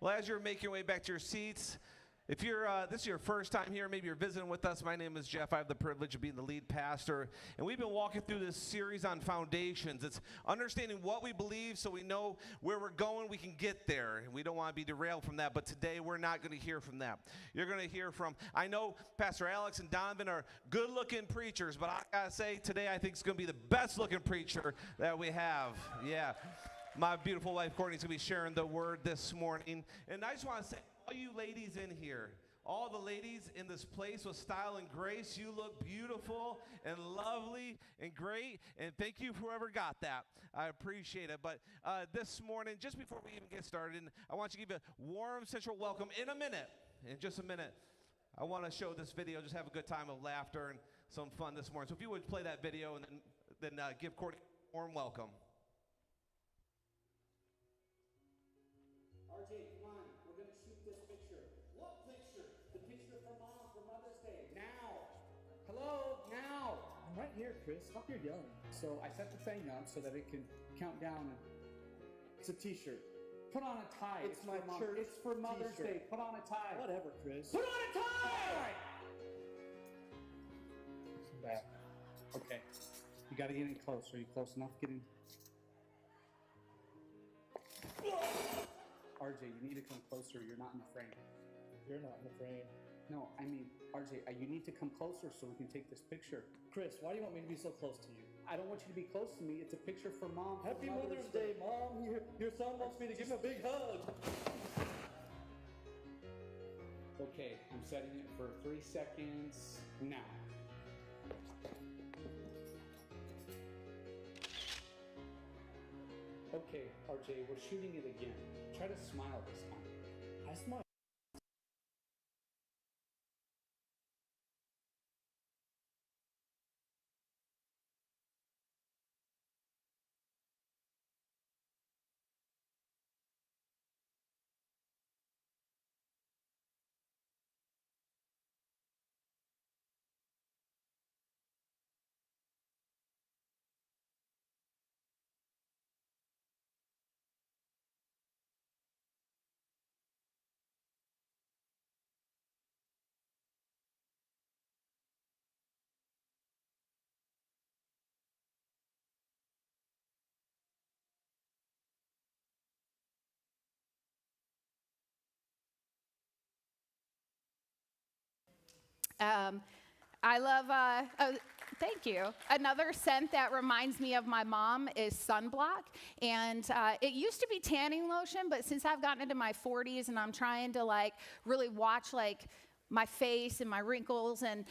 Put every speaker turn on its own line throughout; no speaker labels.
Well, as you're making your way back to your seats, if you're this is your first time here, maybe you're visiting with us. My name is Jeff. I have the privilege of being the lead pastor, and we've been walking through this series on foundations. It's understanding what we believe, so we know where we're going. We can get there, and we don't want to be derailed from that. But today, we're not going to hear from that. You're going to hear from. I know Pastor Alex and Donovan are good-looking preachers, but I gotta say today, I think it's going to be the best-looking preacher that we have. Yeah. My beautiful wife, Courtney, is going to be sharing the word this morning. And I just want to say, all you ladies in here, all the ladies in this place with style and grace, you look beautiful and lovely and great. And thank you for whoever got that. I appreciate it. But this morning, just before we even get started, I want to give you a warm central welcome in a minute. In just a minute, I want to show this video, just have a good time of laughter and some fun this morning. So if you would play that video and then give Courtney a warm welcome.
RJ, come on, we're going to shoot this picture. What picture? The picture for Mom for Mother's Day. Now! Hello, now!
I'm right here, Chris. Stop your yelling.
So I set the thing up so that it can count down. It's a t-shirt. Put on a tie.
It's my church
It's for Mother's
t-shirt.
Day. Put on a tie.
Whatever, Chris.
Put on a tie! Bad. Okay. You got to get in close. Are you close enough? Get in. RJ, you need to come closer. You're not in the frame.
You're not in the frame.
No, I mean, RJ, you need to come closer so we can take this picture.
Chris, why do you want me to be so close to you?
I don't want you to be close to me. It's a picture for Mom. For
Happy Mother's Day, Mom. Your son wants me to give him a big hug.
Okay, I'm setting it for 3 seconds now. Okay, RJ, we're shooting it again. Try to smile this time.
I smile.
I love, thank you. Another scent that reminds me of my mom is sunblock. And it used to be tanning lotion, but since I've gotten into my 40s and I'm trying to really watch my face and my wrinkles and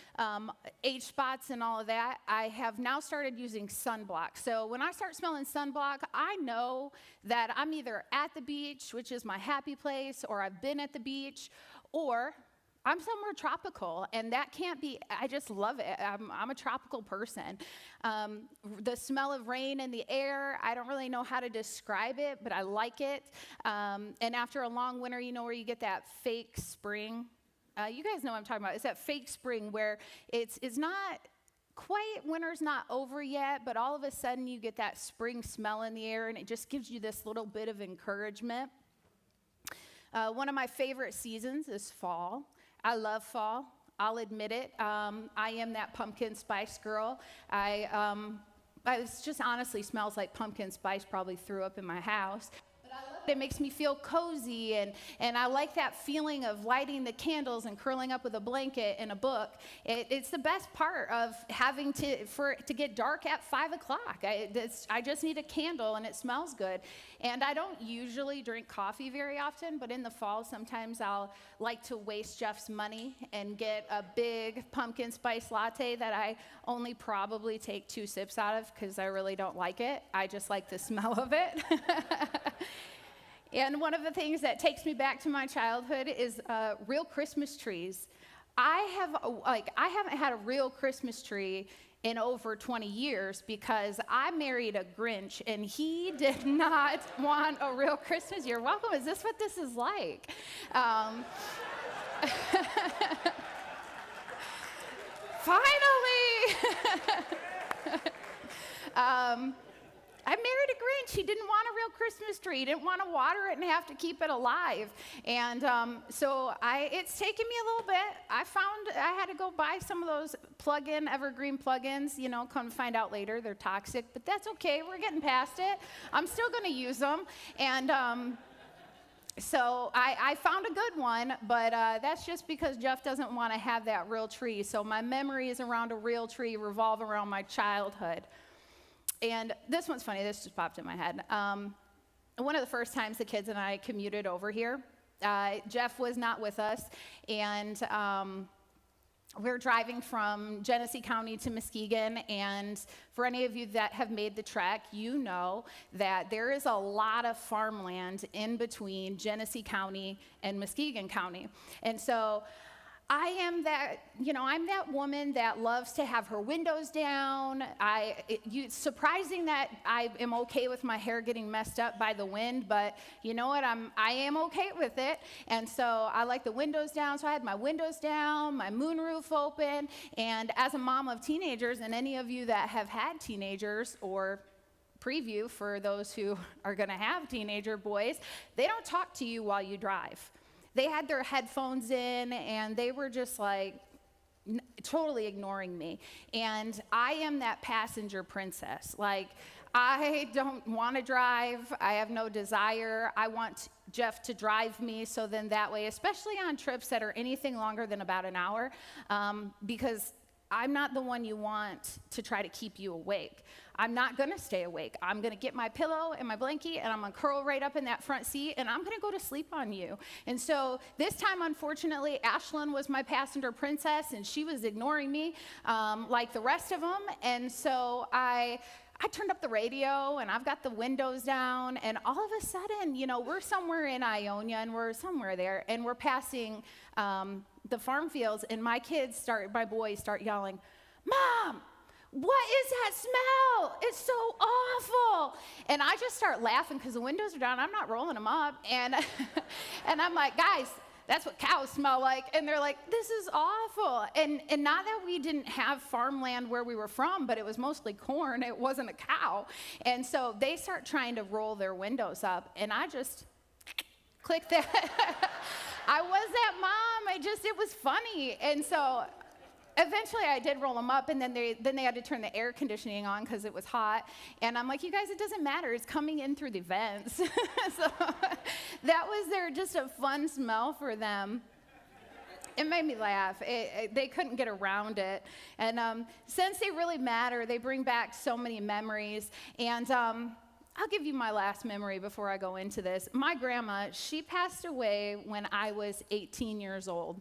age spots and all of that, I have now started using sunblock. So when I start smelling sunblock, I know that I'm either at the beach, which is my happy place, or I've been at the beach, or I'm somewhere tropical, and that can't be, I just love it. I'm a tropical person. The smell of rain in the air, I don't really know how to describe it, but I like it. And after a long winter, where you get that fake spring. You guys know what I'm talking about. It's that fake spring where it's not quite, winter's not over yet, but all of a sudden you get that spring smell in the air, and it just gives you this little bit of encouragement. One of my favorite seasons is fall. I love fall. I'll admit it. I am that pumpkin spice girl. It just honestly smells like pumpkin spice. Probably threw up in my house. But I love it. It makes me feel cozy, and I like that feeling of lighting the candles and curling up with a blanket and a book. It's the best part of having for it to get dark at 5 o'clock. I just need a candle, and it smells good. And I don't usually drink coffee very often, but in the fall, sometimes I'll like to waste Jeff's money and get a big pumpkin spice latte that I only probably take 2 sips out of because I really don't like it. I just like the smell of it. And one of the things that takes me back to my childhood is real Christmas trees. I haven't had a real Christmas tree in over 20 years because I married a Grinch and he did not want a real Christmas. You're welcome. Is this what this is like? Finally! I married a Grinch. He didn't want a real Christmas tree. He didn't want to water it and have to keep it alive. And so it's taken me a little bit. I had to go buy some of those evergreen plug-ins, come to find out later they're toxic, but that's okay. We're getting past it. I'm still going to use them. And so I found a good one, but that's just because Jeff doesn't want to have that real tree. So my memories around a real tree revolve around my childhood. And this one's funny. This just popped in my head. One of the first times the kids and I commuted over here, Jeff was not with us, and we were driving from Genesee County to Muskegon, and for any of you that have made the trek, you know that there is a lot of farmland in between Genesee County and Muskegon County. And so I am I'm that woman that loves to have her windows down. It's surprising that I am okay with my hair getting messed up by the wind, but you know what? I am okay with it. And so I like the windows down. So I had my windows down, my moonroof open, and as a mom of teenagers, and any of you that have had teenagers, or preview for those who are going to have teenager boys, they don't talk to you while you drive. They had their headphones in, and they were just like totally ignoring me. And I am that passenger princess. Like, I don't want to drive. I have no desire. I want Jeff to drive me, so then that way, especially on trips that are anything longer than about an hour, because I'm not the one you want to try to keep you awake. I'm not going to stay awake. I'm going to get my pillow and my blankie, and I'm going to curl right up in that front seat, and I'm going to go to sleep on you. And so this time, unfortunately, Ashlyn was my passenger princess, and she was ignoring me like the rest of them. And so I turned up the radio, and I've got the windows down, and all of a sudden, we're somewhere in Ionia, and we're somewhere there, and we're passing the farm fields, and my boys start yelling, "Mom, what is that smell? It's so awful." And I just start laughing because the windows are down. I'm not rolling them up. And, and I'm like, "Guys, that's what cows smell like." And they're like, "This is awful." And not that we didn't have farmland where we were from, but it was mostly corn. It wasn't a cow. And so they start trying to roll their windows up. And I just clicked that. I was that mom. It was funny. And so eventually I did roll them up, and then they had to turn the air conditioning on because it was hot. And I'm like, "You guys, it doesn't matter. It's coming in through the vents." So that was just a fun smell for them. It made me laugh. They couldn't get around it. And since they really matter, they bring back so many memories. And I'll give you my last memory before I go into this. My grandma, she passed away when I was 18 years old.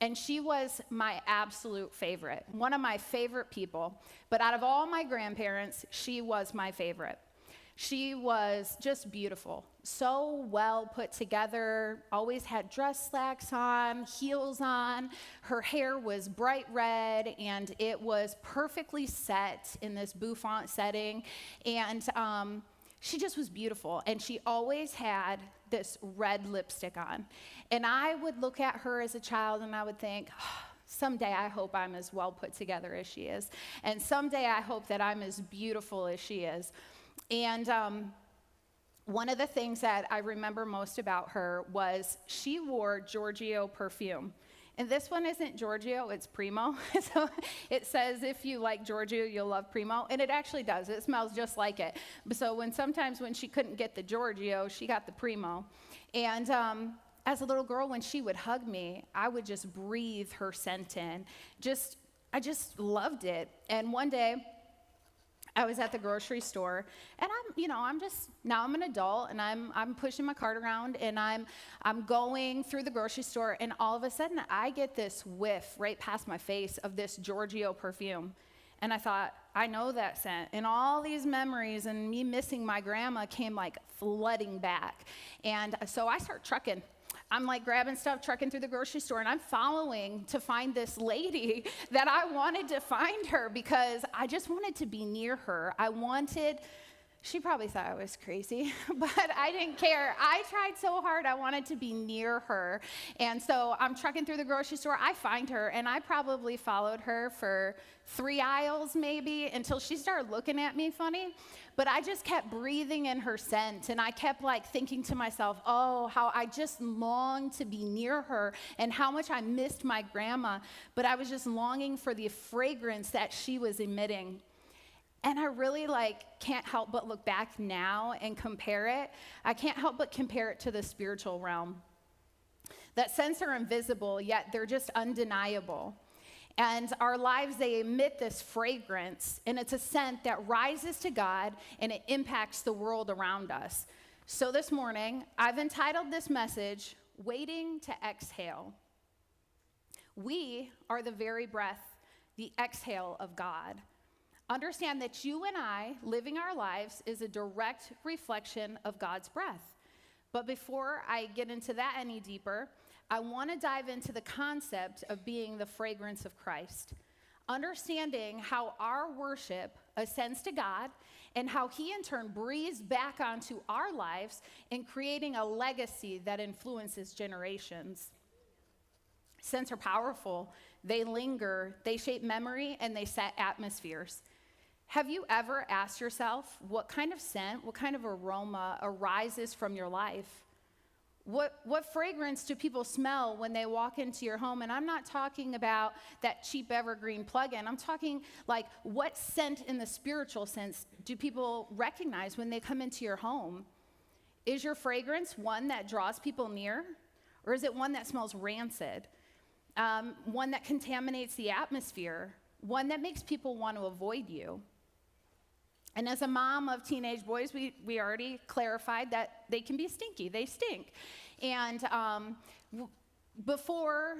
And she was my absolute favorite, one of my favorite people. But out of all my grandparents, she was my favorite. She was just beautiful, so well put together, always had dress slacks on, heels on. Her hair was bright red, and it was perfectly set in this bouffant setting. And she just was beautiful, and she always had this red lipstick on. And I would look at her as a child, and I would think, someday I hope I'm as well put together as she is. And someday I hope that I'm as beautiful as she is. And one of the things that I remember most about her was she wore Giorgio perfume. And this one isn't Giorgio, it's Primo. So it says if you like Giorgio, you'll love Primo. And it actually does. It smells just like it. So sometimes when she couldn't get the Giorgio, she got the Primo. And as a little girl, when she would hug me, I would just breathe her scent in. I just loved it. And one day, I was at the grocery store, and I'm an adult, and I'm pushing my cart around, and I'm going through the grocery store, and all of a sudden I get this whiff right past my face of this Giorgio perfume. And I thought, I know that scent. And all these memories and me missing my grandma came like flooding back. And so I start trucking. I'm like grabbing stuff, trucking through the grocery store, and I'm following to find this lady that I wanted to find her because I just wanted to be near her. She probably thought I was crazy, but I didn't care. I tried so hard. I wanted to be near her. And so I'm trucking through the grocery store. I find her, and I probably followed her for 3 aisles maybe until she started looking at me funny. But I just kept breathing in her scent, and I kept like thinking to myself, oh, how I just longed to be near her and how much I missed my grandma. But I was just longing for the fragrance that she was emitting. And I really can't help but look back now and compare it. I can't help but compare it to the spiritual realm. That scents are invisible, yet they're just undeniable. And our lives, they emit this fragrance, and it's a scent that rises to God, and it impacts the world around us. So this morning, I've entitled this message, Waiting to Exhale. We are the very breath, the exhale of God. Understand that you and I, living our lives, is a direct reflection of God's breath. But before I get into that any deeper, I want to dive into the concept of being the fragrance of Christ. Understanding how our worship ascends to God and how He in turn breathes back onto our lives in creating a legacy that influences generations. Scents are powerful. They linger, they shape memory, and they set atmospheres. Have you ever asked yourself what kind of scent, what kind of aroma arises from your life? What fragrance do people smell when they walk into your home? And I'm not talking about that cheap evergreen plug-in. I'm talking like what scent in the spiritual sense do people recognize when they come into your home? Is your fragrance one that draws people near? Or is it one that smells rancid? One that contaminates the atmosphere? One that makes people want to avoid you? And as a mom of teenage boys, we already clarified that they can be stinky. They stink. And before,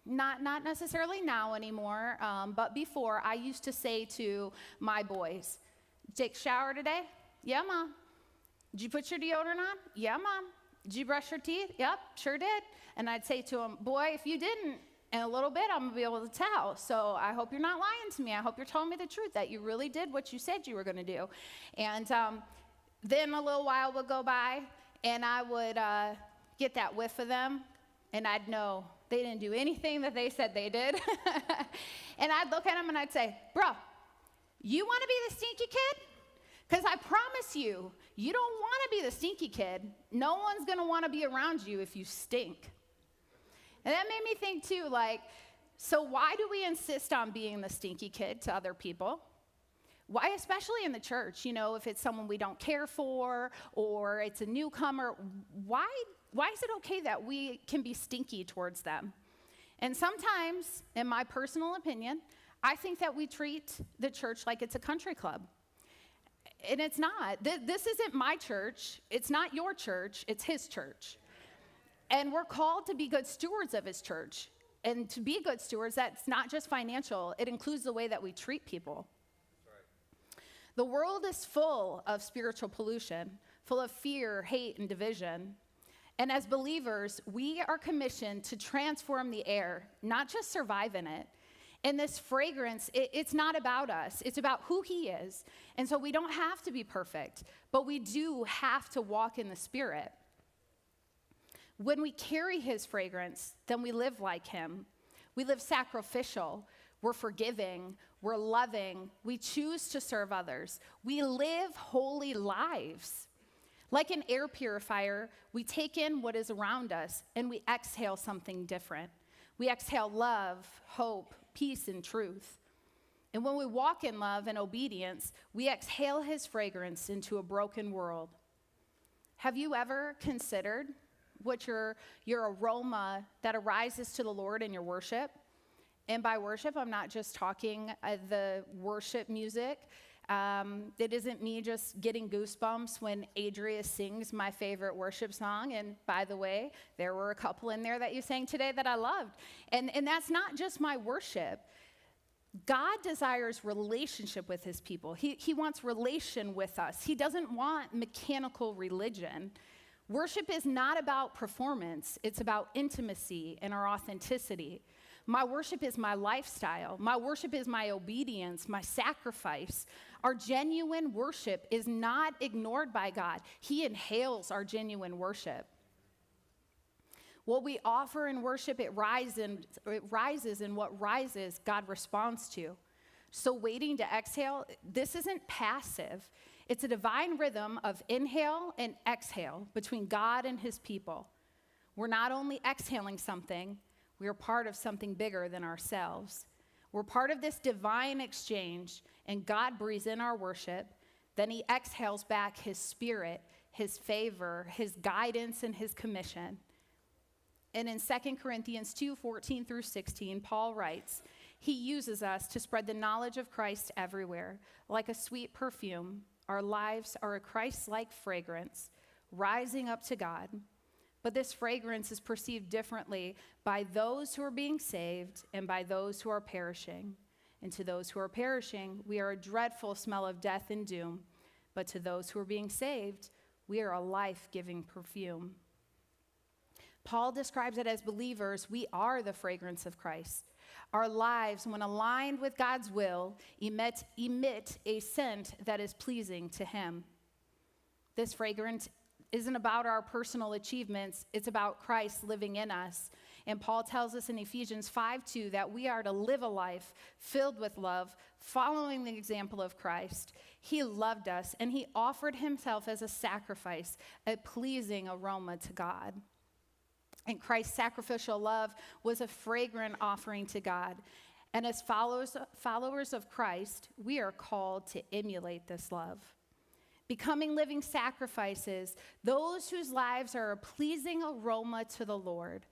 not necessarily now anymore, but before, I used to say to my boys, take a shower today? Yeah, Mom. Did you put your deodorant on? Yeah, Mom. Did you brush your teeth? Yep, sure did. And I'd say to them, boy, if you didn't, in a little bit, I'm going to be able to tell. So I hope you're not lying to me. I hope you're telling me the truth, that you really did what you said you were going to do. And then a little while would go by, and I would get that whiff of them, and I'd know they didn't do anything that they said they did. And I'd look at them, and I'd say, bro, you want to be the stinky kid? Because I promise you, you don't want to be the stinky kid. No one's going to want to be around you if you stink. And that made me think too, so why do we insist on being the stinky kid to other people? Why, especially in the church, if it's someone we don't care for or it's a newcomer, why is it okay that we can be stinky towards them? And sometimes, in my personal opinion, I think that we treat the church like it's a country club. And it's not. This isn't my church. It's not your church. It's His church. And we're called to be good stewards of His church. And to be good stewards, that's not just financial. It includes the way that we treat people. That's right. The world is full of spiritual pollution, full of fear, hate, and division. And as believers, we are commissioned to transform the air, not just survive in it. And this fragrance, it's not about us. It's about who He is. And so we don't have to be perfect, but we do have to walk in the Spirit. When we carry His fragrance, then we live like Him. We live sacrificial. We're forgiving. We're loving. We choose to serve others. We live holy lives. Like an air purifier, we take in what is around us and we exhale something different. We exhale love, hope, peace, and truth. And when we walk in love and obedience, we exhale His fragrance into a broken world. Have you ever considered what your aroma that arises to the Lord in your worship? And by worship, I'm not just talking the worship music. It isn't me just getting goosebumps when Adria sings my favorite worship song. And by the way, there were a couple in there that you sang today that I loved. And that's not just my worship. God desires relationship with His people. He wants relation with us. He doesn't want mechanical religion. Worship is not about performance. It's about intimacy and our authenticity. My worship is my lifestyle. My worship is my obedience, my sacrifice. Our genuine worship is not ignored by God. He inhales our genuine worship. What we offer in worship, it rises, and what rises, God responds to. So waiting to exhale, this isn't passive. It's a divine rhythm of inhale and exhale between God and his people. We're not only exhaling something, we are part of something bigger than ourselves. We're part of this divine exchange, and God breathes in our worship. Then he exhales back his spirit, his favor, his guidance, and his commission. And in 2 Corinthians 2:14 through 16, Paul writes, he uses us to spread the knowledge of Christ everywhere. Like a sweet perfume, our lives are a Christ-like fragrance, rising up to God. But this fragrance is perceived differently by those who are being saved and by those who are perishing. And to those who are perishing, we are a dreadful smell of death and doom. But to those who are being saved, we are a life-giving perfume. Paul describes it as believers, we are the fragrance of Christ. Our lives, when aligned with God's will, emit a scent that is pleasing to him. This fragrance isn't about our personal achievements, it's about Christ living in us. And Paul tells us in Ephesians 5:2 that we are to live a life filled with love, following the example of Christ. He loved us, and he offered himself as a sacrifice, a pleasing aroma to God. And Christ's sacrificial love was a fragrant offering to God. And as followers of Christ, we are called to emulate this love. Becoming living sacrifices, those whose lives are a pleasing aroma to the Lord.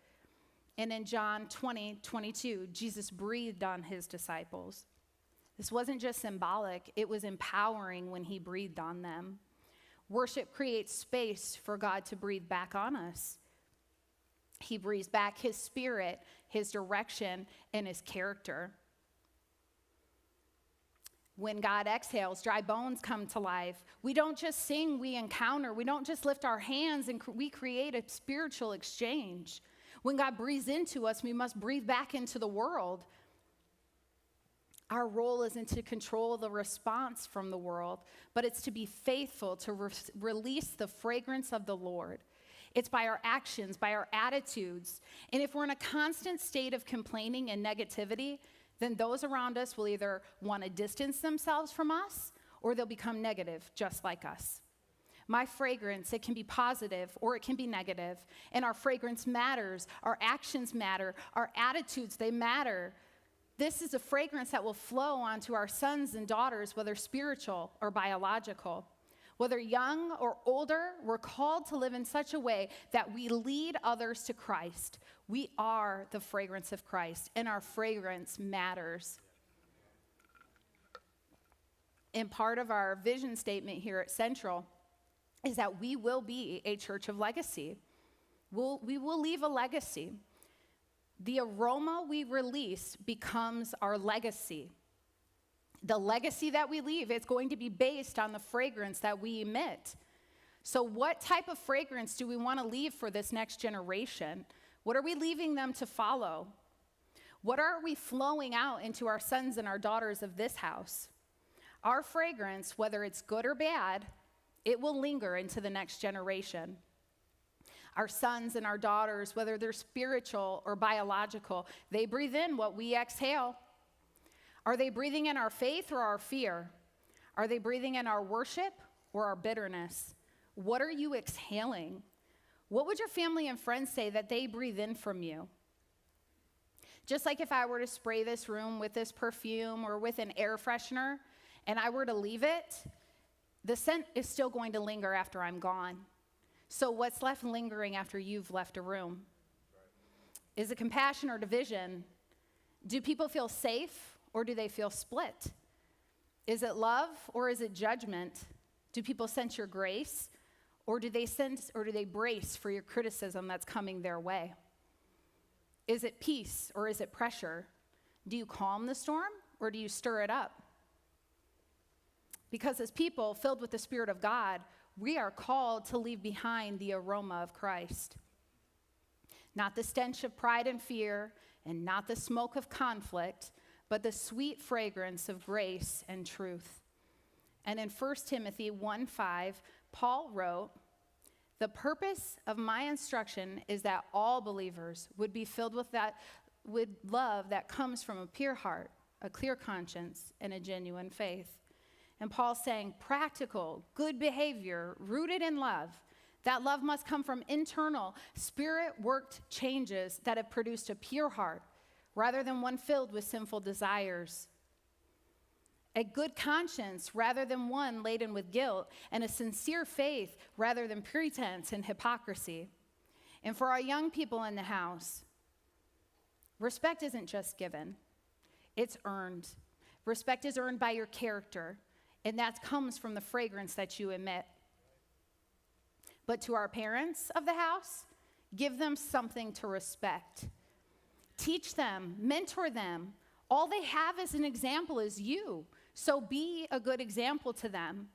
And in John 20:22, Jesus breathed on his disciples. This wasn't just symbolic, it was empowering when he breathed on them. Worship creates space for God to breathe back on us. He breathes back his spirit, his direction, and his character. When God exhales, dry bones come to life. We don't just sing, we encounter. We don't just lift our hands, and we create a spiritual exchange. When God breathes into us, we must breathe back into the world. Our role isn't to control the response from the world, but it's to be faithful to release the fragrance of the Lord. It's by our actions, by our attitudes. And if we're in a constant state of complaining and negativity, then those around us will either want to distance themselves from us or they'll become negative just like us. My fragrance, it can be positive or it can be negative. And our fragrance matters. Our actions matter. Our attitudes, they matter. This is a fragrance that will flow onto our sons and daughters, whether spiritual or biological. Whether young or older, we're called to live in such a way that we lead others to Christ. We are the fragrance of Christ, and our fragrance matters. And part of our vision statement here at Central is that we will be a church of legacy. We will leave a legacy. The aroma we release becomes our legacy. The legacy that we leave, it's going to be based on the fragrance that we emit. So what type of fragrance do we want to leave for this next generation? What are we leaving them to follow? What are we flowing out into our sons and our daughters of this house? Our fragrance, whether it's good or bad, it will linger into the next generation. Our sons and our daughters, whether they're spiritual or biological, they breathe in what we exhale. Are they breathing in our faith or our fear? Are they breathing in our worship or our bitterness? What are you exhaling? What would your family and friends say that they breathe in from you? Just like if I were to spray this room with this perfume or with an air freshener and I were to leave it, the scent is still going to linger after I'm gone. So what's left lingering after you've left a room? Is it compassion or division? Do people feel safe? Or do they feel split? Is it love or is it judgment? Do people sense your grace or do they brace for your criticism that's coming their way? Is it peace or is it pressure? Do you calm the storm or do you stir it up? Because as people filled with the Spirit of God, we are called to leave behind the aroma of Christ. Not the stench of pride and fear and not the smoke of conflict, but the sweet fragrance of grace and truth. And in 1 Timothy 1:5, Paul wrote, "The purpose of my instruction is that all believers would be filled with love that comes from a pure heart, a clear conscience, and a genuine faith." And Paul's saying practical, good behavior rooted in love. That love must come from internal, spirit-worked changes that have produced a pure heart rather than one filled with sinful desires. A good conscience rather than one laden with guilt, and a sincere faith rather than pretense and hypocrisy. And for our young people in the house, respect isn't just given, it's earned. Respect is earned by your character, and that comes from the fragrance that you emit. But to our parents of the house, give them something to respect. Teach them, mentor them. All they have as an example is you. So be a good example to them.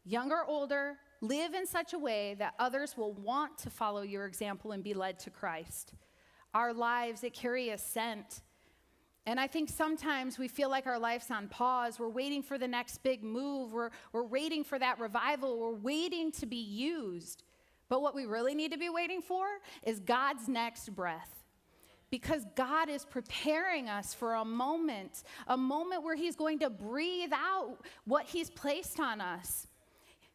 Young or older, live in such a way that others will want to follow your example and be led to Christ. Our lives, they carry a scent. And I think sometimes we feel like our life's on pause. We're waiting for the next big move. We're waiting for that revival. We're waiting to be used. But what we really need to be waiting for is God's next breath. Because God is preparing us for a moment where he's going to breathe out what he's placed on us.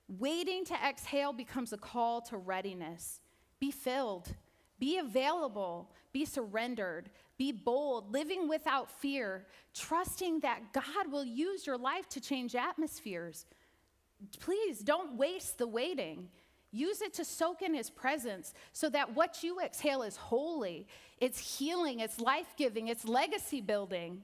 Waiting to exhale becomes a call to readiness. Be filled, be available, be surrendered, be bold, living without fear, trusting that God will use your life to change atmospheres. Please don't waste the waiting. Use it to soak in his presence so that what you exhale is holy, it's healing, it's life-giving, it's legacy building.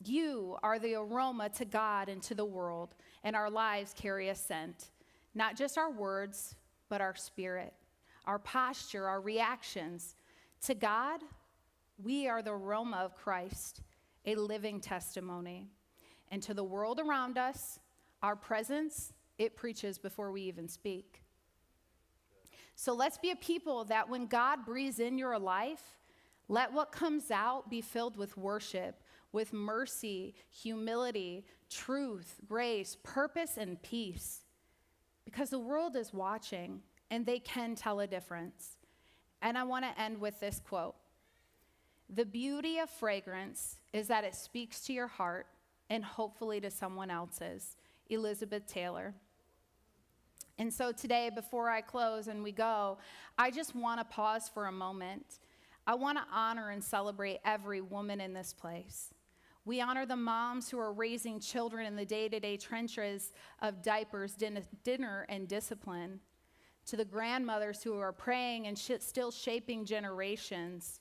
You are the aroma to God and to the world, and our lives carry a scent. Not just our words, but our spirit, our posture, our reactions. To God, we are the aroma of Christ, a living testimony. And to the world around us, our presence, it preaches before we even speak. So let's be a people that when God breathes in your life, let what comes out be filled with worship, with mercy, humility, truth, grace, purpose, and peace. Because the world is watching, and they can tell a difference. And I want to end with this quote. The beauty of fragrance is that it speaks to your heart and hopefully to someone else's. Elizabeth Taylor. And so today, before I close and we go, I just want to pause for a moment. I want to honor and celebrate every woman in this place. We honor the moms who are raising children in the day-to-day trenches of diapers, dinner, and discipline. To the grandmothers who are praying and still shaping generations.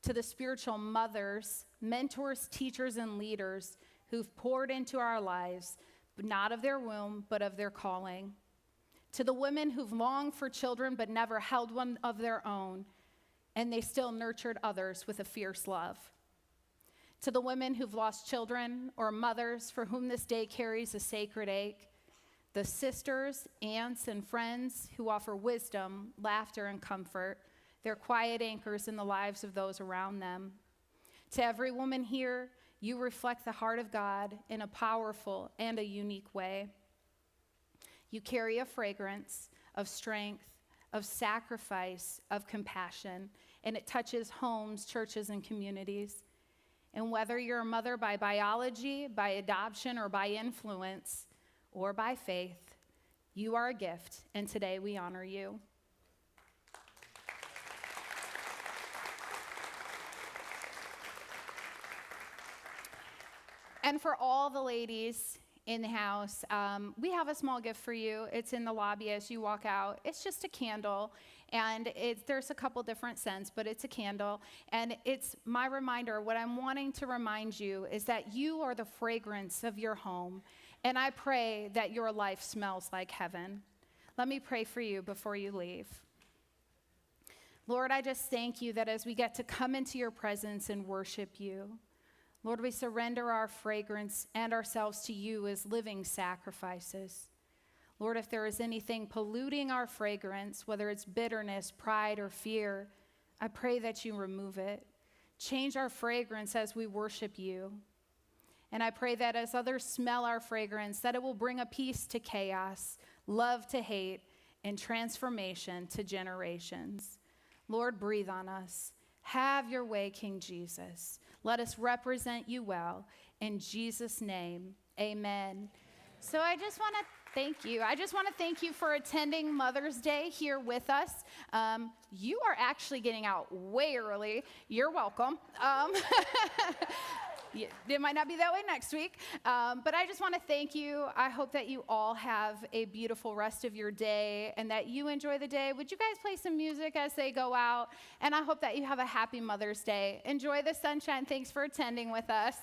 To the spiritual mothers, mentors, teachers, and leaders who've poured into our lives, not of their womb, but of their calling. To the women who've longed for children but never held one of their own, and they still nurtured others with a fierce love. To the women who've lost children or mothers for whom this day carries a sacred ache. The sisters, aunts, and friends who offer wisdom, laughter, and comfort. They're quiet anchors in the lives of those around them. To every woman here, you reflect the heart of God in a powerful and a unique way. You carry a fragrance of strength, of sacrifice, of compassion, and it touches homes, churches, and communities. And whether you're a mother by biology, by adoption, or by influence, or by faith, you are a gift, and today we honor you. And for all the ladies in the house, we have a small gift for you. It's in the lobby as you walk out. It's just a candle, and there's a couple different scents, but it's a candle. And it's my reminder, what I'm wanting to remind you is that you are the fragrance of your home, and I pray that your life smells like heaven. Let me pray for you before you leave. Lord, I just thank you that as we get to come into your presence and worship you, Lord, we surrender our fragrance and ourselves to you as living sacrifices. Lord, if there is anything polluting our fragrance, whether it's bitterness, pride, or fear, I pray that you remove it. Change our fragrance as we worship you. And I pray that as others smell our fragrance, that it will bring a peace to chaos, love to hate, and transformation to generations. Lord, breathe on us. Have your way, King Jesus. Let us represent you well. In Jesus' name, amen. So I just want to thank you. I just want to thank you for attending Mother's Day here with us. You are actually getting out way early. You're welcome. It might not be that way next week, but I just want to thank you. I hope that you all have a beautiful rest of your day and that you enjoy the day. Would you guys play some music as they go out? And I hope that you have a happy Mother's Day. Enjoy the sunshine. Thanks for attending with us.